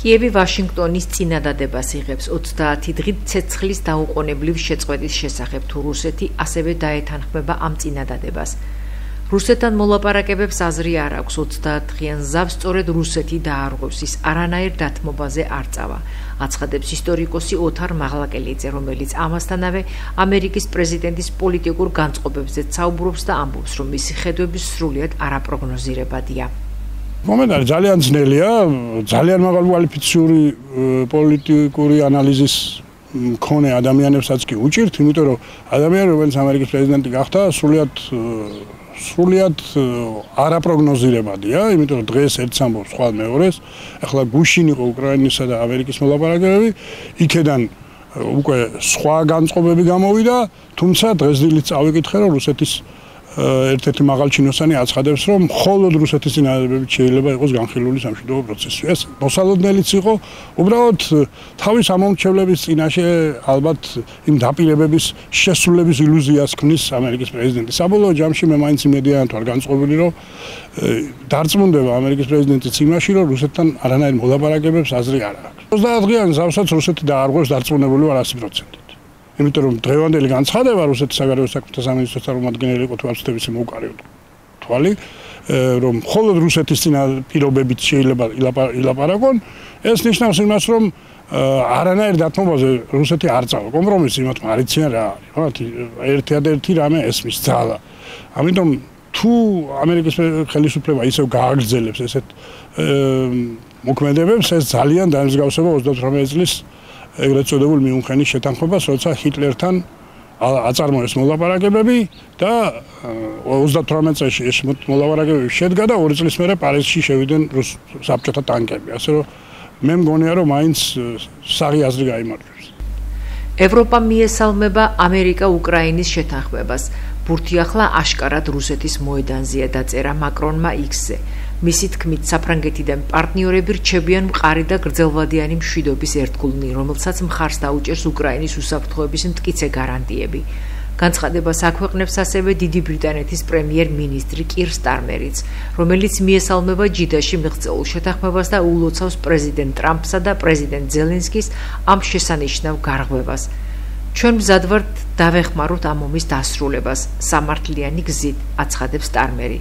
კიევი ვაშინგტონის წინადადებას იღებს 30 დღით ცეცხლის დაუყოვნებლივ შეწყვეტის შესახებ, თუ რუსეთი ასევე დაეთანხმება ამ წინადადებას. რუსეთთან მოლაპარაკებებს აზრი არ აქვს 30 დღიან ზავს სწორედ რუსეთი დაარღვევს, ის არანაირ დათმობაზე არ წავა. აცხადებს ისტორიკოსი ოთარ მაღლაკელიძე, რომელიც ამასთანავე ამერიკის პრეზიდენტის პოლიტიკურ განწყობებზე საუბრობს და ამბობს, რომ მისი ხედვები სრულიად არაპროგნოზირებადია. მომენტად ძალიან ძნელია, ძალიან მაღალი კვალიფიციური პოლიტიკური ანალიზის მქონე ადამიანებსაც კი უჭირთ, იმიტომ რომ ადამიანი, რომელიც ამერიკის პრეზიდენტი გახდა, სრულიად არაპროგნოზირებადია, იმიტომ რომ დღეს ერთს ამბობს, სხვა მეორეს. ახლა გუშინ იყო უკრაინისა და ამერიკის მოლაპარაკებები, იქედან უკვე სხვა განწყობები გამოვიდა, თუმცა დღესდილით წავიკითხე, რომ რუსეთის ერთ-ერთი მაღალჩინოსანი აცხადებს, რომ მხოლოდ რუსეთის წინადადებებით შეიძლება იყოს განხილული სამშვიდობო პროცესი. ეს მოსალოდნელიც იყო, უბრალოდ თავის ამომრჩევლების წინაშე ალბათ იმ დაპირებების შესრულების ილუზიას ქმნის ამერიკის პრეზიდენტი. საბოლოო ჯამში მე მაინც იმედიანად ვარ განწყობილი, რომ დარწმუნდება ამერიკის პრეზიდენტიც იმაში, რომ რუსეთთან არანაირ მოლაპარაკებებს აზრი არ აქვს. 30 დღიან ზავსაც რუსეთი დაარღვევს, დარწმუნებული ვარ 100%. იმიტომ რომ დღევანდელი განცხადება რუსეთის საგარეო საქმეთა სამინისტროს წარმომადგენელი იყო თუ აბსოლუტური მოუკარიოთ თვალი, რომ მხოლოდ რუსეთის პირობებით შეიძლება ილაპარაკონ, ეს ნიშნავს იმას, რომ არანაირ დათმობაზე რუსეთი არ წავა. კომპრომისი იმათ არიციან რა არის, ერთადერთი რამე ესმის ძალა. ამიტომ თუ ამერიკის ხელისუფლება ისევ გააგრძელებს ესეთ მოქმედებებს, ეს ძალიან დაემსგავსება 38 წლის ეგრეთ წოდებულ მიუნხენის შეთანხმებას, როცა ჰიტლერთან აწარმოეს მოლაპარაკებები და 38 წელს ეს მოლაპარაკებები შედგა და 2 წლის მერე პარიზში შევიდნენ საბჭოთა ტანკები. ასე რომ მე მგონია, რომ მაინც საღი აზრი გაიმარჯვებს. ევროპა მიესალმება ამერიკა-უკრაინის შეთანხმებას. ბურთი ახლა აშკარად რუსეთის მოედანზეა, დაწერა მაკრონმა X-ზე. მისი თქმით, საფრანგეთიდან პარტნიორები რჩებიან მყარი და გრძელვადიანი მშვიდობის ერთგულნი, რომელსაც მხარს დაუჭერს უკრაინის უსაფრთხოების მტკიცე გარანტიები. განცხადებას აქვეყნებს ასევე დიდი ბრიტანეთის პრემიერ-მინისტრი კირ სტარმერიც, რომელიც მიესალმება ჯიდაში მიღწეულ შეთანხმებას და ულოცავს პრეზიდენტ ტრამპსა და პრეზიდენტ ზელენსკის ამ შესანიშნავ გარღვევას. ჩვენ მზად ვართ დავეხმაროთ ამ ომის დასრულებას სამართლიანი გზით, აცხადებს სტარმერი.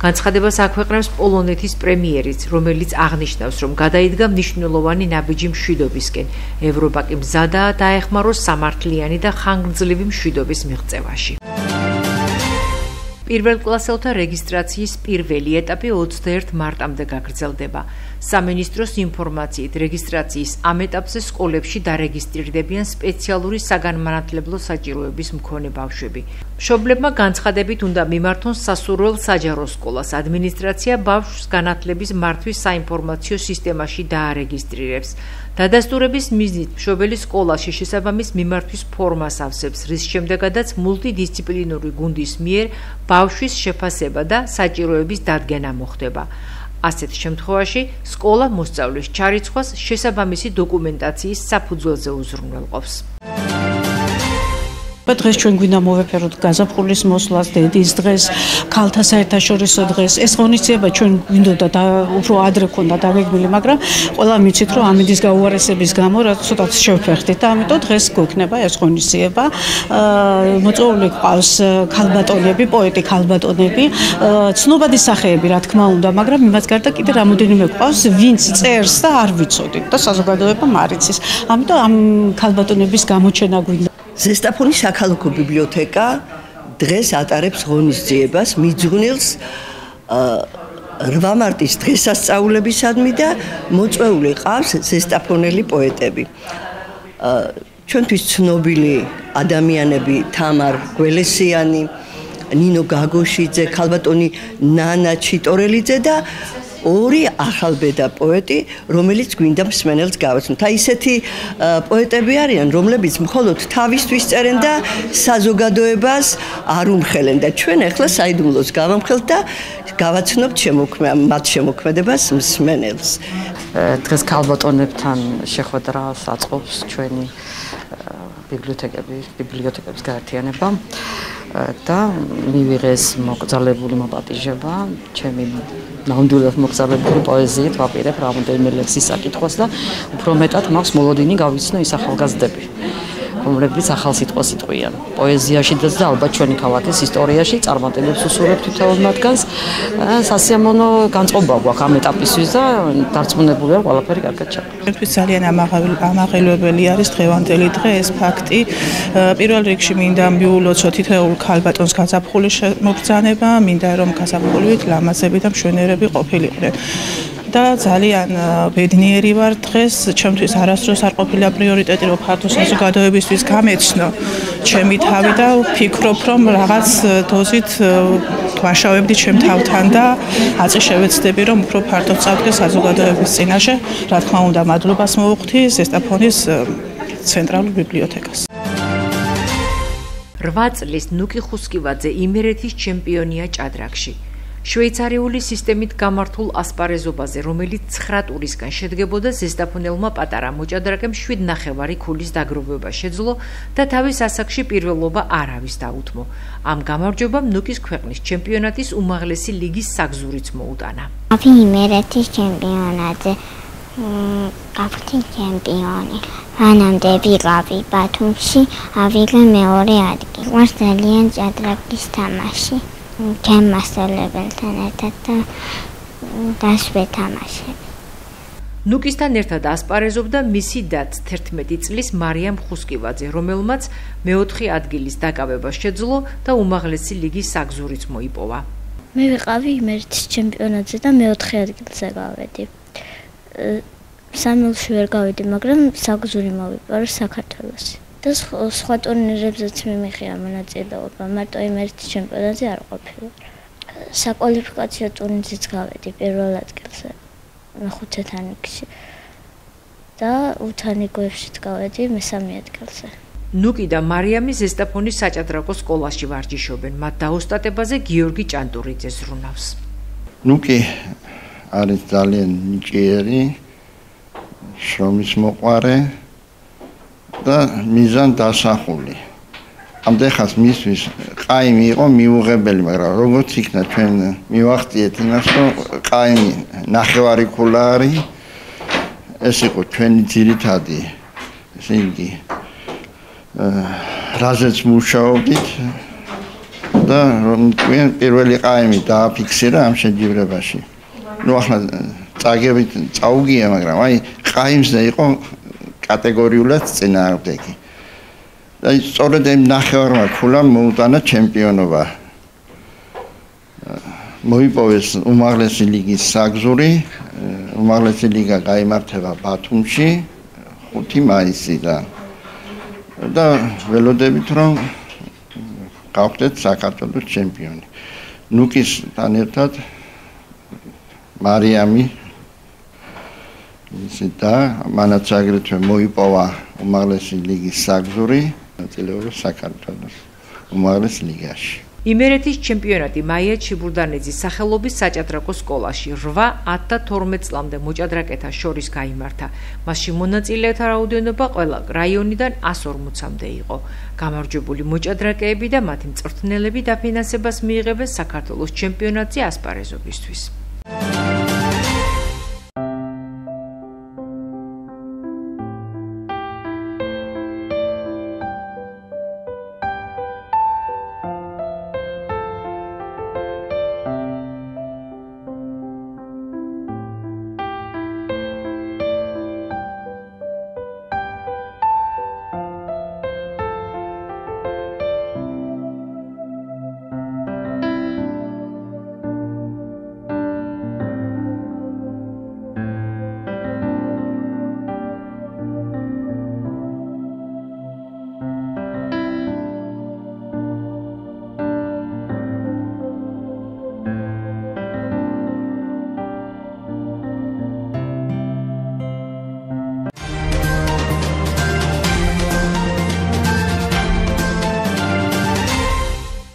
განცხადებას აქვეყნებს პოლონეთის პრემიერიც, რომელიც აღნიშნავს, რომ გადაიდგა მნიშვნელოვანი ნაბიჯი მშვიდობისკენ. ევროპა კი მზადაა დაეხმაროს სამართლიანი და ხანგრძლივი მშვიდობის მიღწევაში. პირველკლასელთა რეგისტრაციის პირველი ეტაპი 21 მარტამდე გაგრძელდება. სამინისტროს ინფორმაციით, რეგისტრაციის ამ ეტაპზე სკოლებში დარეგისტრირდებიან სპეციალური საგანმანათლებლო საჭიროების მქონე ბავშვები. მშობლებმა განცხადებით უნდა მიმართონ სასურველ საჯარო სკოლას. ადმინისტრაცია ბავშვს განათლების მართვის საინფორმაციო სისტემაში დაარეგისტრირებს. დადასტურების მიზნით მშობელი სკოლაში შესაბამის მიმართვის ფორმას ავსებს, რის შემდეგაც მულტიდისციპლინური გუნდის მიერ ბავშვის შეფასება და საჭიროების დადგენა მოხდება. ასეთ შემთხვევაში სკოლა მოსწავლის ჩარიცხვას შესაბამისი დოკუმენტაციის საფუძველზე უზრუნველყოფს. დღეს ჩვენ გვინდა მოვეფეროთ გაზაფხულის მოსვლას, დედის დღეს, ქალთა საერთაშორისო დღეს. ეს ღონისძიება ჩვენ გვინდოდა და უფრო ადრე ქონდა დაგეგმილი, მაგრამ ყველა მიცით, რომ ამინდის გაუარესების გამო რაც ცოტაც შევფერხდით და ამიტომ დღეს გვექნება ეს ღონისძიება. მოწვეული ყავს ქალბატონები, პოეტი ქალბატონები, ცნობადი სახეები, რა თქმა უნდა, მაგრამ იმას გარდა კიდე რამოდენიმე ყავს, ვინც წერს და არ ვიცოდით და საზოგადოება მარიცის. ამიტომ ამ ქალბატონების გამოჩენა გვინდა. ზესტაფონის საქალაქო ბიბლიოთეკა დღეს ატარებს ღონისძიებას მიძღვნილს 8 მარტის დღესასწაულებისადმი და მოწვეული ყავს ზესტაფონელი პოეტები. ჩვენთვის ცნობილი ადამიანები თამარ გველესიანი, ნინო გაგოშიძე, ქალბატონი ნანა ჩიტორელიძე და ორი ახალბედა პოეტი, რომელიც გვინდა მსმენელს გავაცნოთ. აი ესეთი პოეტები არიან, რომლებიც მხოლოდ თავისთვის წერენ და საზოგადოებას არ უმხელენ და ჩვენ ახლა საიდუმლოს გავამხელთ და გავაცნობთ მათ შემოქმედებას მსმენელს. დღეს ქალბატონებთან შეხვედრას აწყობს ჩვენი ბიბლიოთეკების გაერთიანება. და მივიღეს მოგზალებული მოპატიჟება, ჩემი ნამდვილად მოგზალებული პოეზიით ვაპირებ რამდენიმე ლექსის საკითხვას და უფრო მეტად მაქვს მოლოდინი გავიცნო ის ახალგაზრდები, რომლებიც ახალ სიტყვას იტყვიან. პოეზიაშიც და ალბათ ჩვენი ქალაქის ისტორიაში წარმატებებს უსურვებ თითოეულ მათგანს. სასიამოვნო განწყობა გვაქვს ამ ეტაპისთვის და დარწმუნებული ვარ ყველაფერი კარგად ჩაგვიდგება. ჩვენთვის ძალიან ამაღელვებელი არის დღევანდელი დღე ეს ფაქტი. პირველ რიგში მინდა მიულოცო თითოეულ ქალბატონს გაზაფხულის მობრძანება, მინდა რომ გაზაფხულით ლამაზები და მშვენიერები ყოფილიყვნენ. და ძალიან ბედნიერი ვარ დღეს, ჩემთვის არასდროს არ ყოფილა პრიორიტეტი რომ ფართო საზოგადოებისთვის გამეცნო ჩემი თავი და ვფიქრობ რომ რაღაც დოზით ვაშავებდი ჩემ თავთან და აწი შევეცდები რომ უფრო ფართო წავდგე საზოგადოების წინაშე. რა თქმა უნდა, მადლობას მოვუხდი ზესტაფონის ცენტრალურ ბიბლიოთეკას. 8 წლის ნუკი ხუსკივაძე იმერეთის ჩემპიონია ჭადრაკში. შვეიცარიული სისტემით გამართულ ასპარეზობაზე, რომელიც 9 ტურისგან შედგებოდა, ზესტაფონელმა პატარა მოჭადრაკემ 7.5 ქულის დაგროვება შეძლო და თავის ასაკში პირველობა არავის დაუთმო. ამ გამარჯვებამ ნუკის ქვეყნის ჩემპიონატის უმაღლესი ლიგის საგზურიც მოუტანა. იმერეთის ჩემპიონატზე გახდი ჩემპიონი. მანამდე ვიყავი ბათუმში, ავიღე მეორე ადგილი. გვარს ძალიან ჭადრაკის თამაში. ჩემ მასწავლებელთან ერთად და დაშვეთამაშები. ნუკისთან ერთად ასპარეზობდა მისი დაც 11 წლის მარიამ ხუსკივაძე, რომელმაც მეოთხე ადგილის დაკავება შეძლო და უმაღლესი ლიგის საგზურიც მოიპოვა. მე ვიყავი იმერეთის ჩემპიონატზე და მეოთხე ადგილზე გავედი. სამილში ვერ გავედი, მაგრამ საგზური მოვიპარო საქართველოში. და სხვა ტურნირებზეც მიმიღია მონაწილეობა, მარტო იმერეთის ჩემპიონატზე არ ყოფილა. საკვალიფიკაციო ტურნირზეც გავედი პირველ ადგილზე, მეხუთე თანხში და უთანი გოებშიც გავედი მესამე ადგილზე. ნუკი და მარიამი ზესტაფონის საჭადრაკო სკოლაში ვარჯიშობენ, მათ დაოსტატებაზე გიორგი ჭანტურიძე ზრუნავს. ნუკი არის ძალიან ნიჭიერი, შრომის მოყვარე და მიზან დასახული. ამდენხანს მისთვის ყაიმი იყო მიუღებელი, მაგრამ როგორც იქნა ჩვენ მივახციეთ იმას, რომ ყაიმი ნახევარი ქულა არის, ეს იყო ჩვენი ძირითადი, ესე იგი, რაზეც მუშაობდით და რომ პირველი ყაიმი დააფიქსირა ამ შეჯიბრებაში. ნუ ახლა წაგებით წაუგია, მაგრამ აი ყაიმზე იყო კატეგორიულად წინააღმდეგი. და სწორედ ამ ნახევარმა ქულამ მოუტანა ჩემპიონობა. მოიპოვეს უმაღლესი ლიგის საგზური, უმაღლესი ლიგა გაიმართება ბათუმში 5 მაისიდან. და ველოდებით რომ გავხდეთ საქართველოს ჩემპიონი. ნუკისთან ერთად მარიამი და მანაც აგრეთვე მოიპოვა უმაღლესი ლიგის საგზური ნაწილეობა საქართველოს უმაღლეს ლიგაში. იმერეთის ჩემპიონატი მაია ჩიბურდანიძის სახელობის საჭადრაკო სკოლაში 8, 10 და 12 წლამდე მოჭადრაკეთა შორის გაიმართა. მასში მონაწილეთა რაოდენობა ყველა რაიონიდან 140-მდე იყო. გამარჯვებული მოჭადრაკეები და მათი მწვრთნელები დაფინანსებას მიიღებენ საქართველოს ჩემპიონატზე ასპარეზობისთვის.